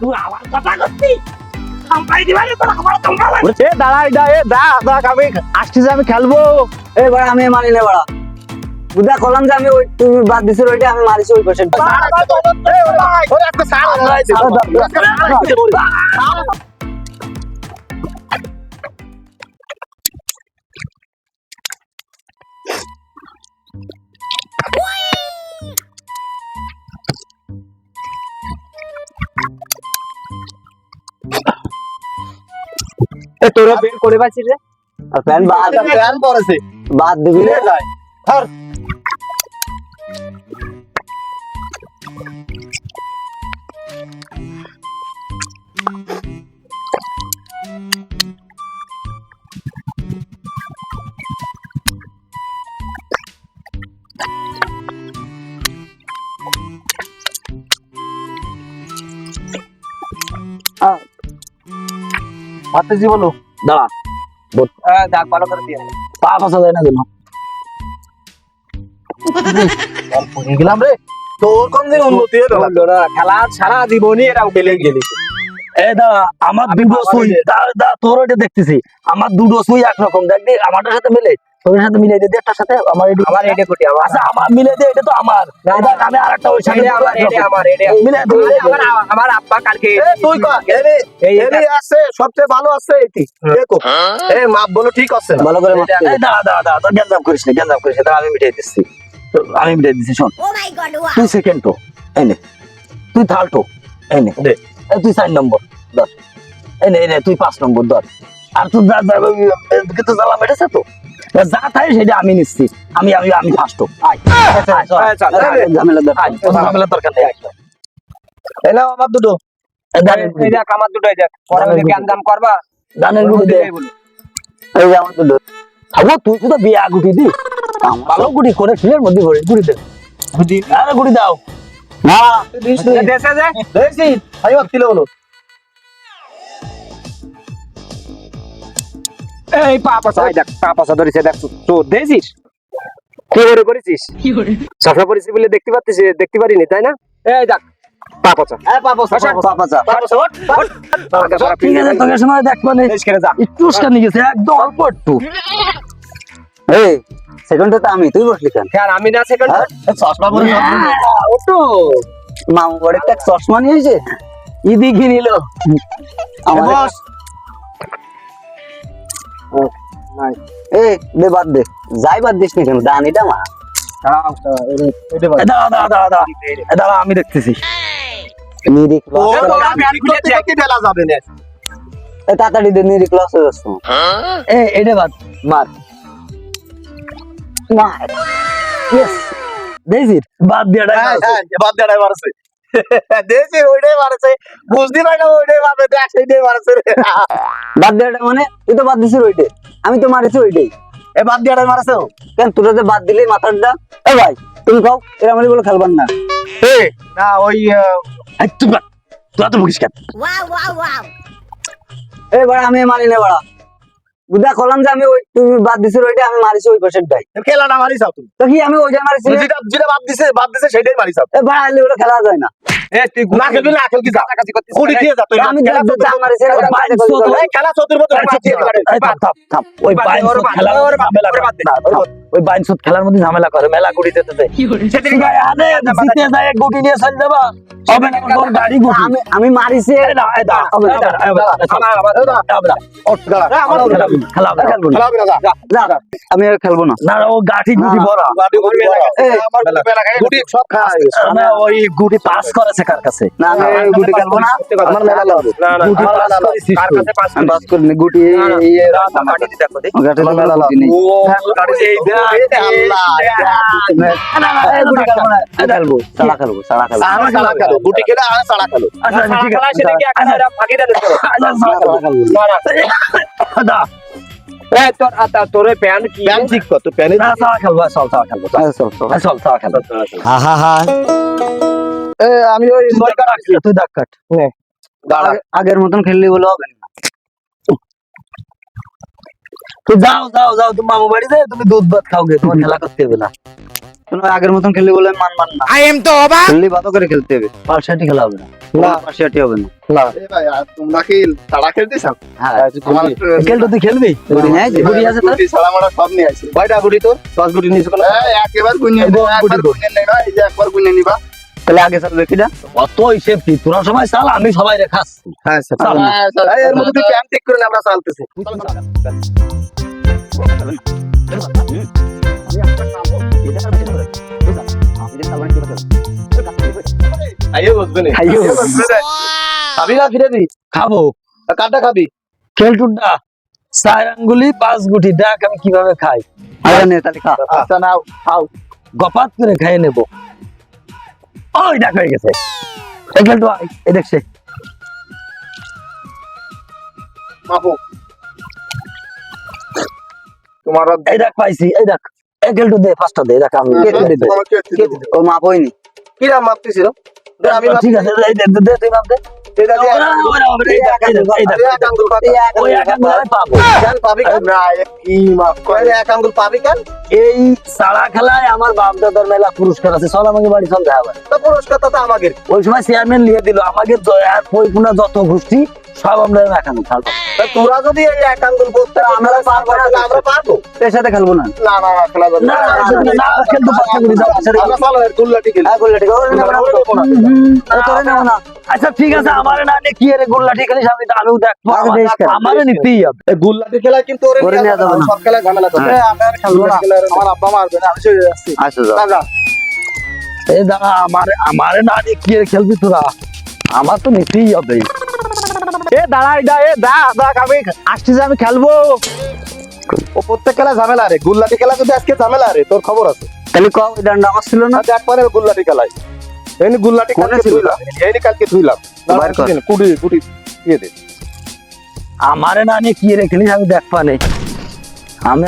তুই আমার কথা করতি কামড়াই দিবা রে তোর আমার কামড়া এ দাঁড়া আমি আসছি যে আমি খেলবো। এই বড় আমি মানি না বড় বুদা কলম যে আমি ওই তুমি বাদ দিছো ওইটা আমি মারিছি ওই পাশে তোরা বের করে পাচ্ছিস রে? আর প্যান বাদ দিবি রে মারতেছি বলো। দাঁড়া দাগ ভালো করে দিয়ে পা ফাঁসা যায় না কেন গেলাম রে। তোর কোন দিন উন্নতি হলো খেলা সারা জীবনই এরা খেলে গেলি। এ দাঁড়া আমার দুটো সুই তোর ওইটা দেখতেছি আমার দুটো সুই একরকম দেখ দেখ আমারটার সাথে মিলে তোর সাথে মিলে দে একটার সাথে আমার এটা কোটি আমার আচ্ছা আমার মিলে দে এটা তো আমার দেখ আমি আরেকটা ওই সাথে মিলে দে আমার আব্বা কালকে তুই কর এই আছে সবচেয়ে ভালো আছে এটি দেখো এই মাপ বলো ঠিক আছে না ভালো করে দাঁড়া তোর গ্যাঞ্জাম করিস না দাঁড়া আমি মিটাই দিচ্ছি শোন তুই সেকেন্ড তো এই নে তুই থার্ড তো এই নে তুই 4 নম্বর ধর এই নে তুই 5 নম্বর ধর আর তুই তো জ্বালা মেটেছে তো যা তাই সেটা আমি নিচ্ছি আমি ফার্স্ট ঝামেলার দরকার নেই এই নাও আমার দুটো এই দেখ আমার দুটোই দেখ পরে ওই জ্ঞান করবা গানের গুটি দে এই যে আমার দুটো আবো তুই তো বিয়া গুটি দি ভালো গুটি করে ছিলের মধ্যে ভরে গুটি দে আরে গুটি দাও না দেশে যে দেশি ভাই বাতিল বলো এই পাপা দেখ পাপা ধরেছে দেখ তো দেখিস কি করে করেছিস সফা করেছিস বলে দেখতে পারিনি তাই না এই দেখ পাপা ঠিক আছে তোকে সময় দেখ মানে একটু উস্কানি গেছে একদম অল্প একটু এই সেকেন্ডে তো আমি তুই বসলি কেন আমি না সেকেন্ড চশমা পরে ওটো মামু বড় একটা চশমা নিয়েছে ইদি কিনিল আমার এই দে বাদ দে যাই বাদ দিস না কেন দানিটা মা দাঁড়া আমি দেখতেছি তাড়াতাড়ি দে নিরি ক্লাস হয়ে যাচ্ছে এটা বাদ মার মার ইয়েস দেখিস বাদ দিয়ে মারছে দেশি ওইটাই মারছে বুঝতে পারি না ওইটাই মারবে দেখ সেইটাই মারছে বাদ দিয়ে মানে তুই তো বাদ দিছিস ওইটাই আমি তো মারিছি ওইটাই এ বাদ দিয়ে মারছে কেন তোরা যে বাদ দিলি মাথাটা এ ভাই তুমি কাও এরা মানে বলে খেলবার না না ওই তোরা তো বকিস কেন এ বড় আমি মানি না বড় বুদা কলম যে আমি ওই তুমি বাদ দিছিস ওইটা আমি মারিছি ওই পাশের ডাই খেলাটা মারিস তুমি তো কি আমি ওইটা মারিছি যেটা বাদ দিছে সেটাই মারিস এ বড় আইলে ওটা খেলা যায় না তুই না খেলবি না খেলবি কাছাকাছি করতে গুড়ি দিয়ে যা তুই আমি যা মারিছি খেলা চতুর মতো ওই বাইনসুত খেলার ঝামেলা করে ওই বাইনসুত খেলার মধ্যে ঝামেলা করে মেলা গুড়ি দিতে আরে জিতে যায় গুটি নিয়ে চল যাবা হবে না তোর গাড়ি গুটি আমি মারিছি আমি আর খেলবো না না ও গাঠি গুটি ভরা গুটি সব খায় ওই গুটি পাস করেছে কার কাছে না আমি গুটি খেলবো না আমার মেলা লাগবে গুটি পাস করেছিস কার কাছে আমি পাস করিনি গুটি এই গাঠি দেখো দেখো গাঠি মেলা লাগবে নি খেলবো সালা খেলবো গুটি খেলে আর সাড়া খেলো তোর প্যান্ট কি প্যান্ট ঠিক কর তো প্যান্ট সালা খেলবো সালা খেলবো চল সালা খেলবো আমি ওই মরকা রাখছি তুই দাগ কাট আগের মতন খেললি বলে হবে না তুই যাও তুমি মামু বাড়ি যাও তুমি দুধ ভাত খাওগে তোমার খেলা করতে হবে না আগের মতন খেললে বলে মান না। I am তো অবাক। খেললে ভালো করে খেলতে হবে, পার্সেন্টই খেলা হবে না। না পাশাটি হবে না। ভাই আর তোমরা কি তারা খেলতেছ? হ্যাঁ আমার খেলটা তুই খেলবি? গুটি নেই যে? গুটি আছে তোর? গুটি ছাড়া আমরা সব নিয়ে আইছি। কয়টা গুটি তোর? 10 গুটি নিয়েছ কোন? একবার গুনে এই বল, একবার গুটি গুনে নেবা, এই যে একবার গুনে নিবা। তাহলে আগে চলবে কিনা? অতই সেফটি, তোরা সবাই চাল, আমি সবাই রে খাস। হ্যাঁ স্যার। চাল না। এই এর মধ্যে তুই ক্যাম্প ঠিক করে নে, আমরা চালতেছি। আইও বসবে না। আইও। খাবি না ফিরে দি? খাবো। কাটটা খাবি? খেলটুডা 4 আঙ্গুলি 5 গুটি, দেখ আমি কিভাবে খাই। আরে নে তাহলে খা। আচ্ছা নাও খাও। গপাত করে খাইয়ে নেব। ওই দেখ হয়ে গেছে। এই খেলটু আই, এই দেখছে। বাবু তোমার এই দেখ পাইছি, এই দেখ। এই খেলটু দে, ফার্স্টটা দে, দেখ আমি কেটে দিতে। ও মা কইনি। কিরা মাপতেছিল? আমি ঠিক আছে, এই দে, দে তুই মাপ দে। এটা দিয়ে এই দেখ, এই দেখ। এক আঙ্গুল পাবি। ওই এক আঙ্গুল আমি পাবো। কেন পাবি কেন? না কি মাপ করে এক আঙ্গুল পাবি কেন? এই সাড়া খেলায় আমার বাপ দাদার মেলা পুরস্কার আছে, চল আমাকে বাড়ি চল দেখা হবে। তো পুরস্কারটা তো আমাদের। ওই সময় চেয়ারম্যান নিয়ে দিল আমাকে জয়ার পরিপূর্ণ যত গোষ্ঠী সব আমরা এখানে খেলবো। তা তোরা যদি এই এক আঙ্গুল করতে আমরা পারবো না, তাহলে আমরা পারবো। এর সাথে খেলবো না। না না না খেলা যাবে না, না। না, খেলতে পারছি না, যাও, ছেড়ে দাও। আমরা চলো এর গুল্লাটি খেলি। আর গোল্লাটি করে নেব না। ও তোরে নেব না। আচ্ছা ঠিক আছে, আমার না নিয়ে কি রে গোল্লাটি খেলিস, আমিও দেখবো। আগে দেশ খেল। আমার নিতেই হবে। এই গুল্লাটি খেলায় কিন্তু ওরে ওরে নিয়ে নেওয়া যাবে না। সব খেলায় ঝামেলা করবে। হ্যাঁ। আমি আর খেলবো না। আমার আব্বা মারবে না, আমি চলে যাচ্ছি। আসো যাও। না, যা। এই দাঁড়া, আমারে না নিয়ে কি রে খেলবি তোরা? আমার তো নিতেই হবে। এ দাঁড়াই দা, এ দা দেখ আমি আসছি যে আমি খেলবো। ও প্রত্যেক খেলা ঝামেলা রে, গুল্লাটি খেলা যদি আজকে ঝামেলা রে, তোর খবর আছে। তাহলে কও ওই ডান্ডা আমার ছিল না। দেখ পারে গুল্লাটি খেলায় এনি গুল্লাটি কোনে কালকে ছিল? ধুইলাম, এনি কালকে ধুইলাম। বাইর কর। কুড়ি কুড়ি দিয়ে দে। আমারে না নিয়ে কি রে খেলিস, আমি দেখবা নেই।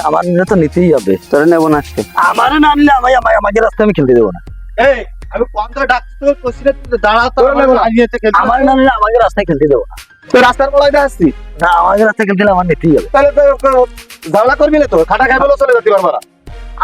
আমার নিলে তো নিতেই হবে। তোরে নেব না আজকে। আমারে না নিলে আমাকে রাস্তায় আমি খেলতে দেবো না। এই আমি কোন ধরে ডাকছি তো কোশ্চেনে তুই দাঁড়া তো আগিয়েতে খেলতে। আমার না নিলে আমাকে রাস্তায় খেলতে দেবো না। তো রাস্তার বলাই দে আসছি, না, আমাকে রাস্তায় খেলতে আমার নিতেই হবে। তাহলে তো ঝামেলা করবি না তো, খাটা খাই বলে চলে যেতে পারবা না।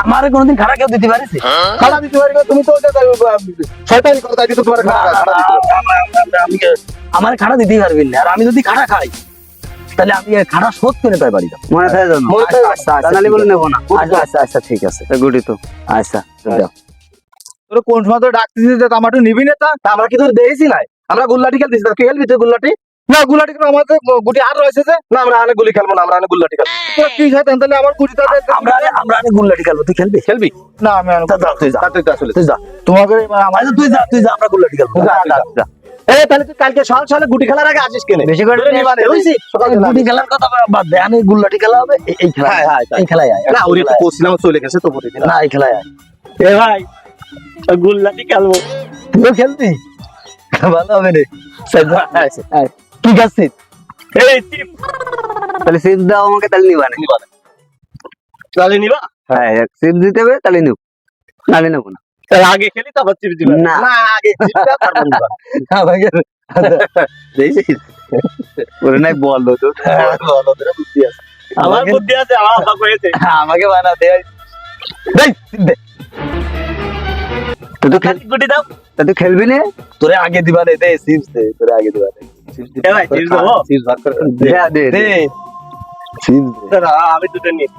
আমারে কোনোদিন খারাপ কেউ দিতে পারিস? খাটা দিতে পারবি না, তুমি তো ওটা শয়তানি করো, তাই তো তোমার খাটা দিতে পারবো। আমার খাড়া দিতেই পারবি না। আর আমি যদি খাড়া খাই তাহলে আমি এই খাড়া শোধ করে পাই বাড়ি যাবো। মনে থাকে জানো। মনে থাকে। আচ্ছা জানালি বলে নেব না। আচ্ছা আচ্ছা ঠিক আছে। এই গুটি তো। আচ্ছা যাও। তোর কোন সময় তো ডাকতেছিস যে টমাটো নিবি না? তা আমরা কি তোর দেখেছি নাই? আমরা গুল্লাটি খেলতেছি, তোর খেলবি তুই গুল্লাটি? না গুল্লাটি খেলবো, আমাদের গুটি আর রয়েছে যে। না আমরা আনে গুলি খেলবো না, আমরা আনে গুল্লাটি খেলবো। তোর কি শয়তান, তাহলে আমার গুটিটা দে। আমরা গুল্লাটি খেলবো, তুই খেলবি? খেলবি? না আমি আনে তা যা, তুই যা। তুই যা চলে। তুই যা। তোমাকে আচ্ছা, তুই যা আমরা গুল্লাটি খেলবো। যা। এই তাহলে তুই কালকে সকালে গুটি খেলার আগে আসিস কেন? বেশি করে ধরে নিবা রে, বুঝছিস? সকালে গুটি খেলার কথা বাদ দে, আমি গুল্লাটি খেলা হবে এই খেলা। হ্যাঁ, হ্যাঁ, এই খেলায় আয়। না ওরে তো কোচিলাম চলে গেছে তো বলে দিলাম। না, এই খেলায় আয়। এ ভাই গুল্লাটি খেলবো। তুইও খেলবি? ভালো হবে রে। কি খাচ্ছিস? এই টিপ তাহলে সিপ দাও আমাকে, তাহলে নিবা না। চলে নিবা? হ্যাঁ সিপ দিতে হবে তাহলে নিব, নালে নেব না। তার আগে খেলি তারপর টিপ দিবা? না। না আগে টিপটা তারপর নিবা। আমাকে দেখছিস ওরে নাই বল তো। ভালো করে বুদ্ধি আছে। আমার বুদ্ধি আছে, আমার আব্বা কইছে। আমাকে বানাতে হয়। তো তুই খেল, গুটি দাও। তা তুই খেলবি না? তোরে আগে দিবা রে, দে চিপস দে, তোরে আগে দিবা রে। এ ভাই টিপ দাও। চিপস ভাগ করে দে দে দে। চিপস দে। দাঁড়া, আমি দুটো নিই।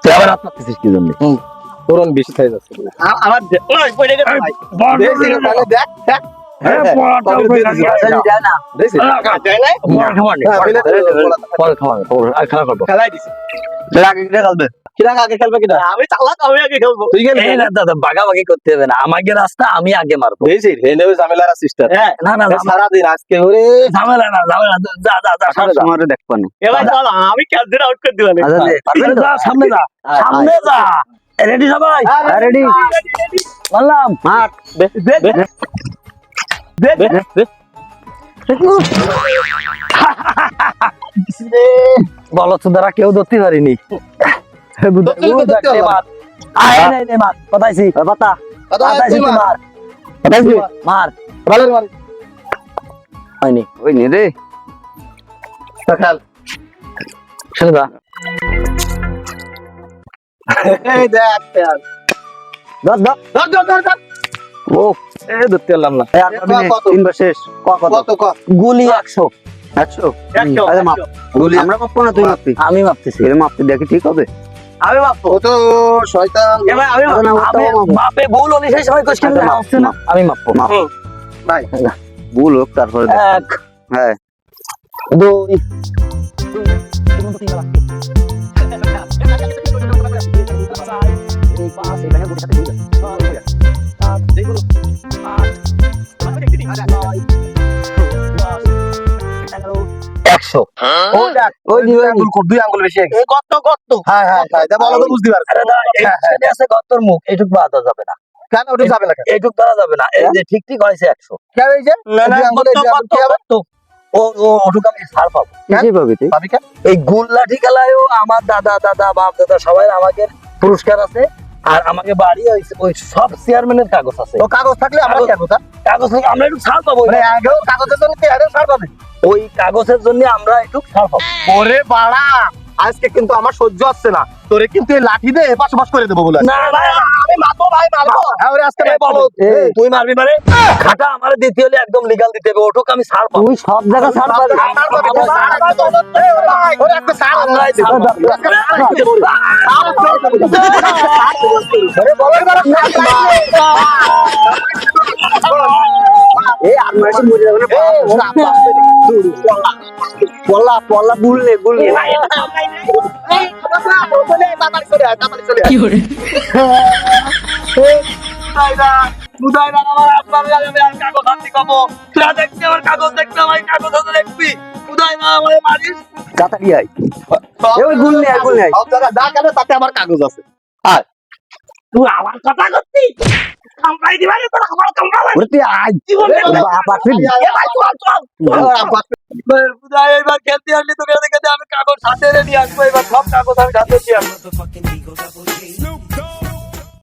তুই আবার হাত মারতেছিস কি জন্য? পুরন বেশি খাই যাচ্ছে। আমার ওই পড়ে গেছে ভাই। দেখ তাহলে দেখ দেখ। যা না। দেখছিস? যায় নাই? পরে খাবার নে। হ্যাঁ, পরে খাবার নে। আর খেলা করবো। খেলাই দিছি। তাহলে আগে কিটা খেলবে? কিরা আগে খেলবে কিরা? আমি চালাক, আমি আগে খেলবো। তুই খেলবি? এই না দাদা, ভাগাভাগি করতে হবে না। আমাকে রাস্তা আমি আগে মারবো। দেখছিস? হেনে ওই ঝামেলার সিস্টার। হ্যাঁ, না না সারা দিন আজকে ওরে। ঝামেলা না, ঝামেলা না। যা যা যা সামনে যা। তোমারে দেখবা না। এবার চল, আমি ক্যাচ আউট করে দিবানি। আচ্ছা দে, পারবেন তো? যা সামনে যা, সামনে যা। রেডি সবাই? রেডি? বললাম মার। দে দে দে দে দে। বলো তো দ্বারা কেউ ধরতে পারিনি। ধরতে পারলাম। মার। আয় নাই নে মার। কথাইছি। পাতা। কথাইছি তুই মার। কথাইছি মার। ভালো মারি। হয়নি। ওই নে রে। খেল। শুনে যা। এই দেখ ধর ধর ধর ধর ধর ধর ও এ ধরতে পারলাম না। এই আর পাবি নে, কত? 3 বার শেষ কত ক গুলি 100 100 100 আরে মাপ গুলি আমরা মাপবো না তুই মাপবি আমি মাপতেছি এর মাপতে দেখি ঠিক হবে আমি মাপবো ও তো শয়তান এবার আমি আরে না, ও তো আমি মাপবো। মাপে ভুল হলে সেই সময় কোশ্চেন আচ্ছা, মাপ, আসছে না আমি মাপবো মাপ ভাই ভুল হোক তারপরে দেখ। 1 হ্যাঁ 2 100 ও দেখ ওই দুই দিবেন। আঙ্গুল কর, দুই আঙ্গুল বেশি হয়ে গেছে। গর্ত গর্ত হ্যাঁ হ্যাঁ হ্যাঁ এটা বলো তো বুঝতে পারছি আরে না এইখানে আছে গর্তর মুখ এইটুকু বাদ দেওয়া যাবে না কেন ওটা যাবে না কেন এইটুকু ধরা যাবে না এই যে ঠিক ঠিক হয়েছে 100 কেন এই যে দুই আঙ্গুল এই দুই আঙ্গুল কি হবে ও ও ওটুকু আমি ছাড় পাবো কিসে পাবি তুই পাবি কেন এই গুল্লাঠি খেলায়ও আমার দাদা দাদা বাপ দাদা সবাই আমাকে পুরস্কার আছে আর আমাকে বাড়ি ওই সব চেয়ারম্যানের কাগজ আছে তো কাগজ থাকলে আমরা কাগজ- কেন তা কাগজ থেকে আমরা একটু ছাড় পাবো মানে আগেও কাগজের জন্য কি আরে ছাড় পাবে ওই কাগজের জন্য আমরা একটু ছাড় পাবো ওরে বাড়া আজকে কিন্তু আমার সহ্য হচ্ছে না তোরে কিন্তু এই লাঠি দিয়ে এপাশ ওপাশ করে দেবো বলে না না আমি মারবো ভাই মারবো হ্যাঁ ওরে আজকে এ বলো এই। তুই মারবি মানে খাটা আমার দিতে হলে একদম লিগাল দিতে হবে ওটুকু আমি ছাড় পাবো তুই সব জায়গা ছাড় পাবি এই আর মাসে মরে যাবে না পল্লা পল্লা বুললে বুললে তাড়াতাড়ি আয় ওই গুল নে গুল নে তাতে আমার কাগজ আছে তুই আমার কথা করছিস কামড়াই দিবা রে তোরা আমার কামড়াবে ওরে তুই আয় জীবনে বাপ আসবি এ ভাই চল চল এবার খেলতে আসলি তোকে আমি কাগজ হাতে নিয়ে আসবো এবার সব কাগজ আমি হাতে নিয়ে আসবো